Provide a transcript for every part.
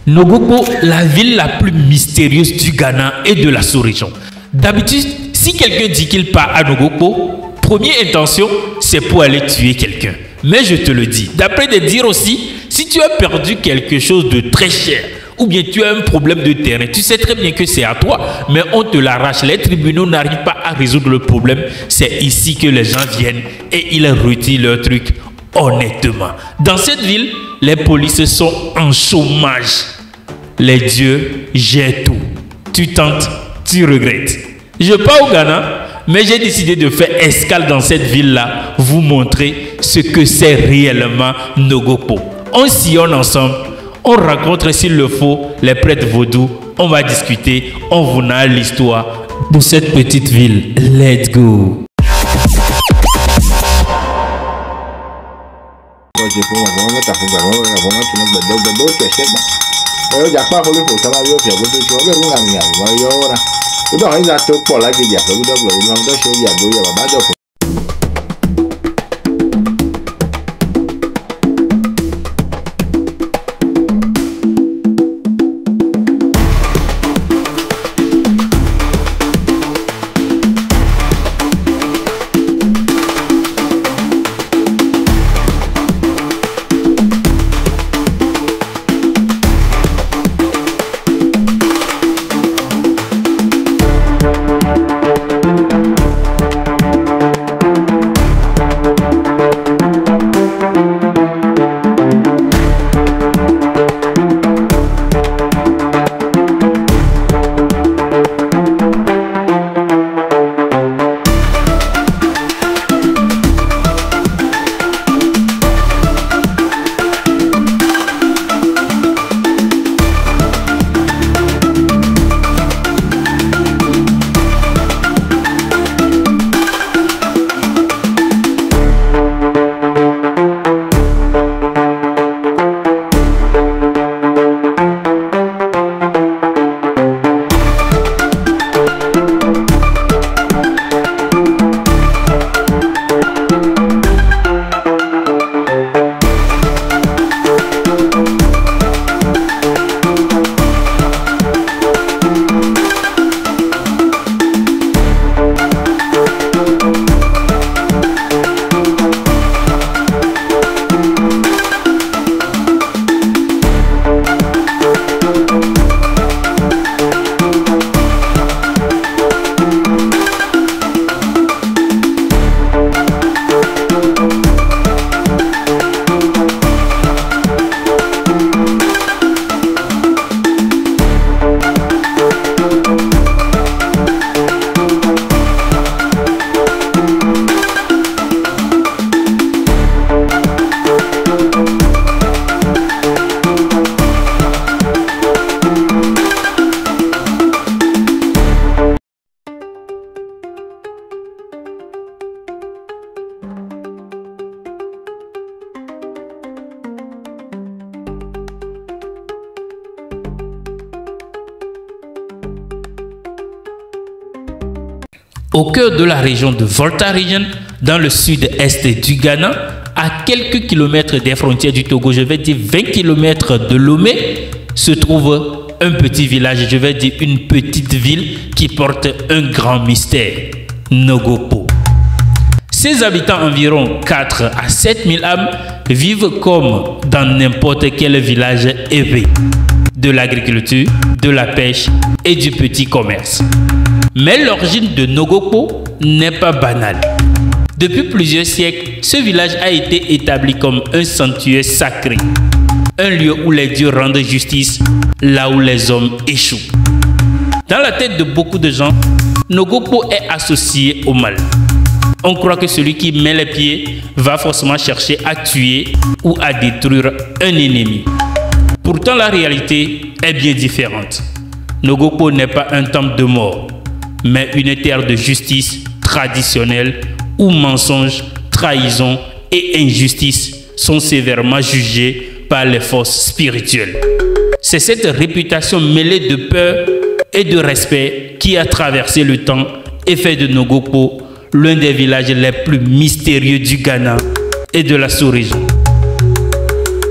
Nogokpo, la ville la plus mystérieuse du Ghana et de la sous-région. D'habitude, si quelqu'un dit qu'il part à Nogokpo, première intention, c'est pour aller tuer quelqu'un. Mais je te le dis, d'après des dires aussi, si tu as perdu quelque chose de très cher, ou bien tu as un problème de terrain, tu sais très bien que c'est à toi, mais on te l'arrache. Les tribunaux n'arrivent pas à résoudre le problème. C'est ici que les gens viennent et ils retirent leur truc honnêtement. Dans cette ville, les policiers sont en chômage. Les dieux gèrent tout. Tu tentes, tu regrettes. Je pars au Ghana, mais j'ai décidé de faire escale dans cette ville-là, vous montrer ce que c'est réellement Nogokpo. On sillonne ensemble, on rencontre s'il le faut les prêtres vaudous, on va discuter, on vous narre l'histoire de cette petite ville. Let's go! Au cœur de la région de Volta Region, dans le sud-est du Ghana, à quelques kilomètres des frontières du Togo, je vais dire 20 kilomètres de Lomé, se trouve un petit village, je vais dire une petite ville qui porte un grand mystère, Nogokpo. Ses habitants, environ 4 à 7 000 âmes, vivent comme dans n'importe quel village élevé, de l'agriculture, de la pêche et du petit commerce. Mais l'origine de Nogokpo n'est pas banale. Depuis plusieurs siècles, ce village a été établi comme un sanctuaire sacré, un lieu où les dieux rendent justice, là où les hommes échouent. Dans la tête de beaucoup de gens, Nogokpo est associé au mal. On croit que celui qui met les pieds va forcément chercher à tuer ou à détruire un ennemi. Pourtant, la réalité est bien différente. Nogokpo n'est pas un temple de mort, mais une terre de justice traditionnelle où mensonges, trahison et injustice sont sévèrement jugés par les forces spirituelles. C'est cette réputation mêlée de peur et de respect qui a traversé le temps et fait de Nogokpo l'un des villages les plus mystérieux du Ghana et de la sous-région.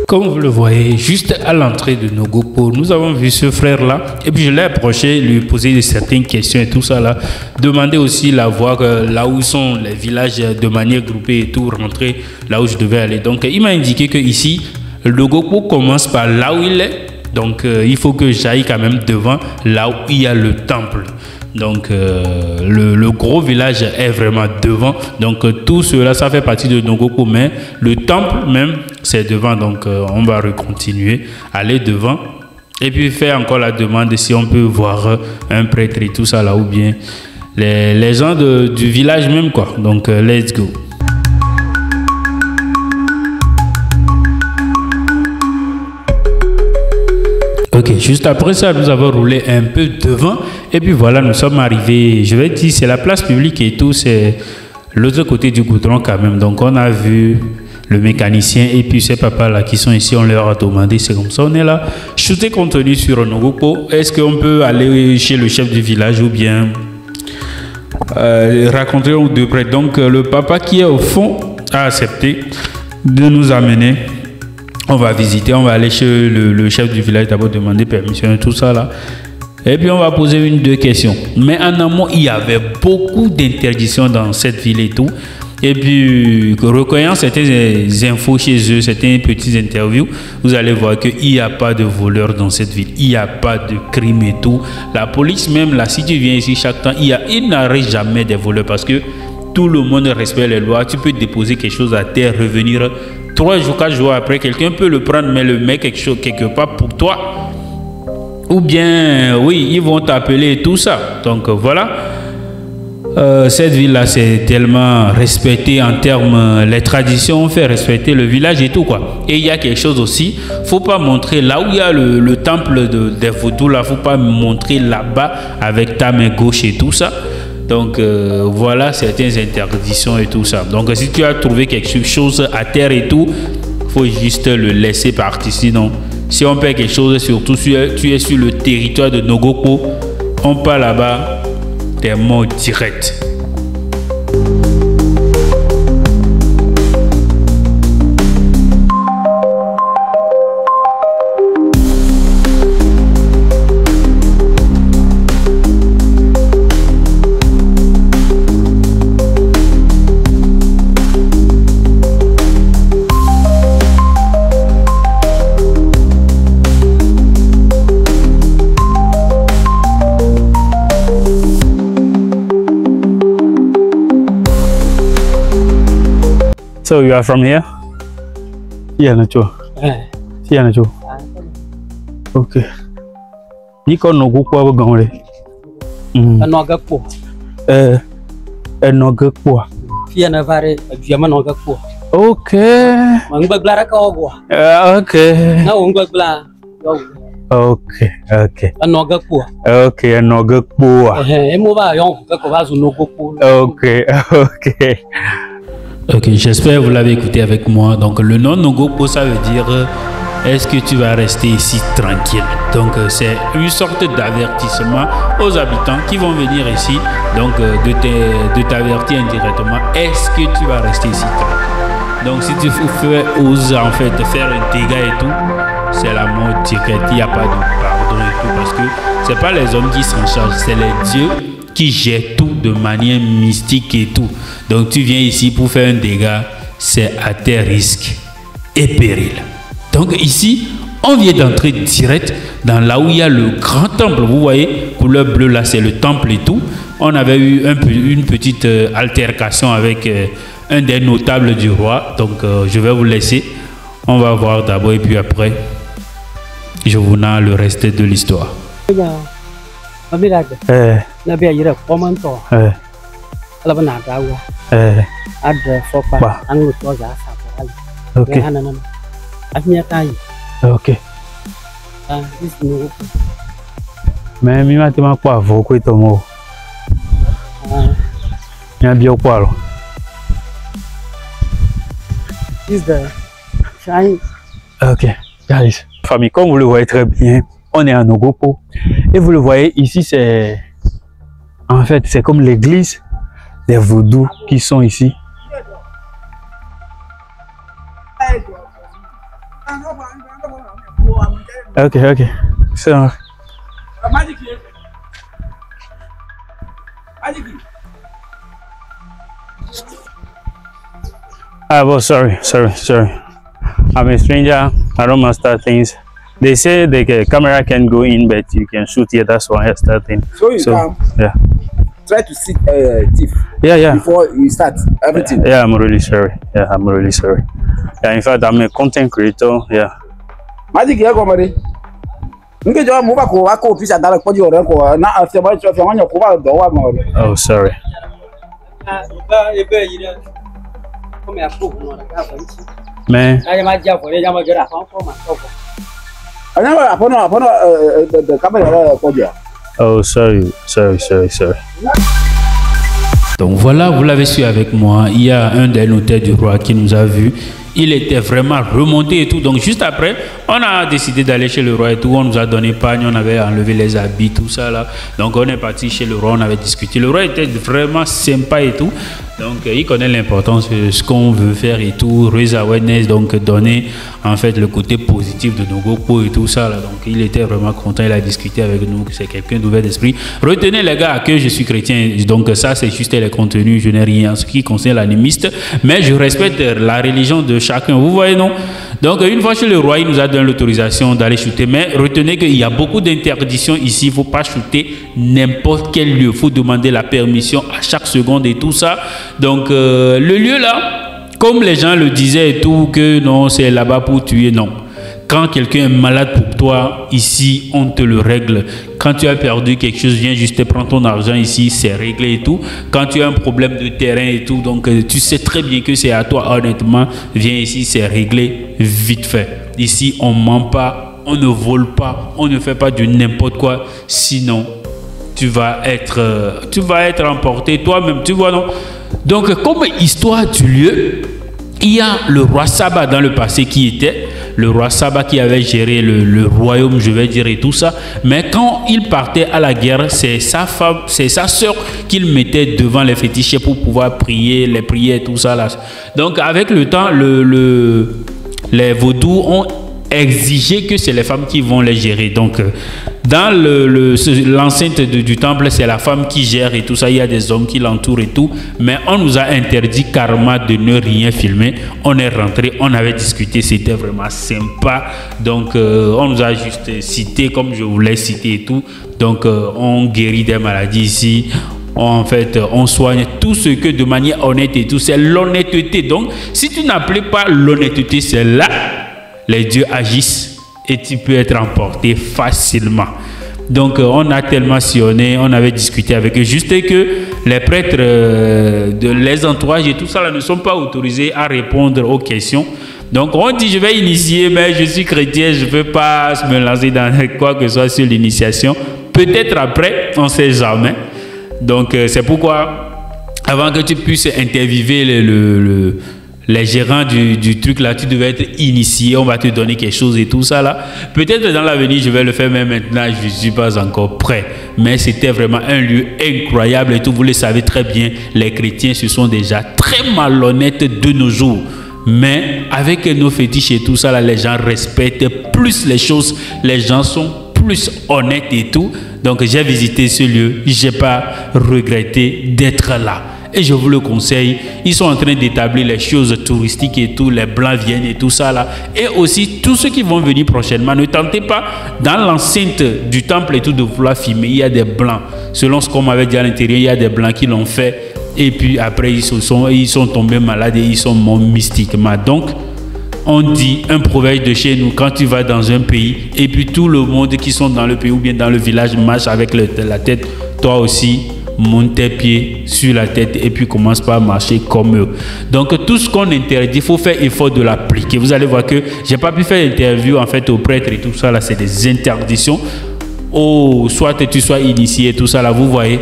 Comme vous le voyez, juste à l'entrée de Nogopo, nous avons vu ce frère-là. Et puis je l'ai approché, lui poser certaines questions et tout ça là. Demander aussi la voir là où sont les villages de manière groupée et tout, rentrer là où je devais aller. Donc il m'a indiqué que ici, Nogopo commence par là où il est. Donc il faut que j'aille quand même devant là où il y a le temple. Donc le gros village est vraiment devant. Donc tout cela, ça fait partie de Nogopo, mais le temple même, c'est devant. Donc on va recontinuer, aller devant. Et puis faire encore la demande si on peut voir un prêtre et tout ça là, ou bien les gens du village même quoi. Donc let's go. Ok, juste après ça, nous avons roulé un peu devant et puis voilà, nous sommes arrivés, je vais dire, c'est la place publique et tout, c'est l'autre côté du goudron quand même. Donc on a vu le mécanicien et puis ces papas-là qui sont ici, on leur a demandé, c'est comme ça, on est là. Shooter contenu sur Nogopo, est-ce qu'on peut aller chez le chef du village ou bien raconter un ou deux près. Donc le papa qui est au fond a accepté de nous amener. On va visiter, on va aller chez le chef du village d'abord demander permission et tout ça là. Et puis on va poser une, deux questions. Mais en amont, il y avait beaucoup d'interdictions dans cette ville et tout. Et puis, recueillant certaines infos chez eux, certaines petites interviews, vous allez voir qu'il n'y a pas de voleurs dans cette ville. Il n'y a pas de crime et tout. La police même, là, si tu viens ici chaque temps, il n'arrête jamais des voleurs parce que tout le monde respecte les lois. Tu peux déposer quelque chose à terre, revenir 3 jours, 4 jours après, quelqu'un peut le prendre, mais le mettre quelque part pour toi. Ou bien, oui, ils vont t'appeler et tout ça. Donc voilà. Cette ville-là, c'est tellement respecté en termes, les traditions, on fait respecter le village et tout quoi. Et il y a quelque chose aussi, faut pas montrer là où il y a le temple des vaudous là, faut pas montrer là-bas avec ta main gauche et tout ça. Donc voilà certaines interdictions et tout ça. Donc si tu as trouvé quelque chose à terre et tout, faut juste le laisser partir. Sinon, si on perd quelque chose, surtout si tu es sur le territoire de Nogopo, on part là-bas, t'es mort direct. So you are from here? Yeah, Nacho. Yeah, Nacho. Okay. You can no go kwa gangre. Anogapo. Anogapo. Fia na vare, viama nogapo. Okay. Mangba glara ka ogwa. Okay. Na ungba gla. Okay, okay. Anogapo. Okay, Anogapo. Emo ba yon ka ko vazu nogopo. Okay, okay. Ok, j'espère que vous l'avez écouté avec moi. Donc le nom Nogopo, ça veut dire est-ce que tu vas rester ici tranquille. Donc c'est une sorte d'avertissement aux habitants qui vont venir ici. Donc de t'avertir indirectement, est-ce que tu vas rester ici tranquille. Donc si tu oses en fait faire un dégât et tout, c'est la mort directe. Il n'y a pas de pardon et tout parce que c'est pas les hommes qui s'en chargent, c'est les dieux qui gèrent tout de manière mystique et tout. Donc tu viens ici pour faire un dégât, c'est à tes risques et périls. Donc ici, on vient d'entrer direct dans là où il y a le grand temple. Vous voyez, couleur bleue là, c'est le temple et tout. On avait eu une petite altercation avec un des notables du roi. Donc je vais vous laisser. On va voir d'abord et puis après, je vous narre le reste de l'histoire. Nabi ayira komanto. Ala bana dawa. Ad fopa anu to za sa. Okay. Hanana. Afnya tai. Okay. This no. Mais mi ma te ma kwa vo ko to mo. Ya bi o kwa lo. Is the shine. Okay. Guys, famille, comme vous le voyez très bien, on est à Nogopo. Et vous le voyez ici, c'est en fait c'est comme l'église des vaudous qui sont ici. Ok. So. Well, sorry. I'm a stranger. I don't master things. They say the camera can go in, but you can shoot here. That's why I started. So yeah. Try to see thief. Yeah. Before you start everything. Yeah, I'm really sorry. Yeah, in fact, I'm a content creator. Yeah. Magic here, come on. Nge jo mo ba ko wa ko office adala ko jo ran ko na after ba cho fian wanyo ko ba do wa mo. Oh, sorry. Man. Oh, sorry. Donc voilà, vous l'avez su avec moi. Il y a un des notaires du roi qui nous a vus. Il était vraiment remonté et tout. Donc juste après, on a décidé d'aller chez le roi et tout. On nous a donné pagne, on avait enlevé les habits, tout ça là. Donc on est parti chez le roi, on avait discuté. Le roi était vraiment sympa et tout. Donc il connaît l'importance de ce qu'on veut faire et tout. Raise awareness, donc donner en fait le côté positif de nos Goku et tout ça là. Donc il était vraiment content, il a discuté avec nous. C'est quelqu'un d'ouvert d'esprit. Retenez les gars que je suis chrétien. Donc ça c'est juste les contenus. Je n'ai rien en ce qui concerne l'animiste. Mais je respecte la religion de chacun. Vous voyez non? Donc une fois chez le roi, il nous a donné l'autorisation d'aller shooter. Mais retenez qu'il y a beaucoup d'interdictions ici. Il ne faut pas shooter n'importe quel lieu. Il faut demander la permission à chaque seconde et tout ça. Donc le lieu là, comme les gens le disaient et tout, que non, c'est là-bas pour tuer, non. Quand quelqu'un est malade pour toi, ici, on te le règle. Quand tu as perdu quelque chose, viens juste prendre ton argent ici, c'est réglé et tout. Quand tu as un problème de terrain et tout, donc tu sais très bien que c'est à toi, honnêtement, viens ici, c'est réglé vite fait. Ici, on ne ment pas, on ne vole pas, on ne fait pas du n'importe quoi, sinon tu vas être emporté toi-même, tu vois non? Donc, comme histoire du lieu, il y a le roi Saba dans le passé qui était le roi Saba qui avait géré le royaume, je vais dire, et tout ça. Mais quand il partait à la guerre, c'est sa femme, c'est sa soeur qu'il mettait devant les fétichés pour pouvoir prier, les prières, tout ça là. Donc, avec le temps, les vaudous ont exigé que c'est les femmes qui vont les gérer. Donc, dans l'enceinte du temple, c'est la femme qui gère et tout ça. Il y a des hommes qui l'entourent et tout. Mais on nous a interdit carrément de ne rien filmer. On est rentré, on avait discuté, c'était vraiment sympa. Donc, on nous a juste cité comme je voulais citer et tout. Donc, on guérit des maladies ici. En fait, on soigne tout ce que de manière honnête et tout. C'est l'honnêteté. Donc, si tu n'appliques pas l'honnêteté, c'est là les dieux agissent. Et tu peux être emporté facilement. Donc on a tellement sillonné, on avait discuté avec eux. Juste que les prêtres de les entourages et tout ça là, ne sont pas autorisés à répondre aux questions. Donc on dit je vais initier, mais je suis chrétien, je ne veux pas me lancer dans quoi que ce soit sur l'initiation. Peut-être après, on ne sait jamais. Donc c'est pourquoi avant que tu puisses interviewer les gérants du truc là, tu devais être initié, on va te donner quelque chose et tout ça là. Peut-être dans l'avenir je vais le faire, mais maintenant je ne suis pas encore prêt. Mais c'était vraiment un lieu incroyable et tout, vous le savez très bien, les chrétiens se sont déjà très malhonnêtes de nos jours. Mais avec nos fétiches et tout ça là, les gens respectent plus les choses, les gens sont plus honnêtes et tout. Donc j'ai visité ce lieu, je n'ai pas regretté d'être là. Et je vous le conseille, ils sont en train d'établir les choses touristiques et tout, les blancs viennent et tout ça là. Et aussi, tous ceux qui vont venir prochainement, ne tentez pas dans l'enceinte du temple et tout de vouloir filmer. Il y a des blancs, selon ce qu'on m'avait dit à l'intérieur, il y a des blancs qui l'ont fait. Et puis après, ils sont tombés malades et ils sont morts mystiquement. Donc, on dit un proverbe de chez nous, quand tu vas dans un pays et puis tout le monde qui sont dans le pays ou bien dans le village marche avec la tête, toi aussi, monte tes pieds sur la tête et puis commence par marcher comme eux. Donc tout ce qu'on interdit, il faut faire effort de l'appliquer. Vous allez voir que j'ai pas pu faire interview en fait aux prêtres et tout ça là, c'est des interdictions. Oh, soit tu sois initié tout ça là, vous voyez.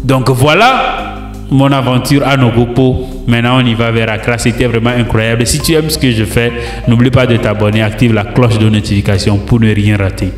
Donc voilà mon aventure à Nogopo. Maintenant on y va vers Accra, c'était vraiment incroyable. Si tu aimes ce que je fais, n'oublie pas de t'abonner, active la cloche de notification pour ne rien rater.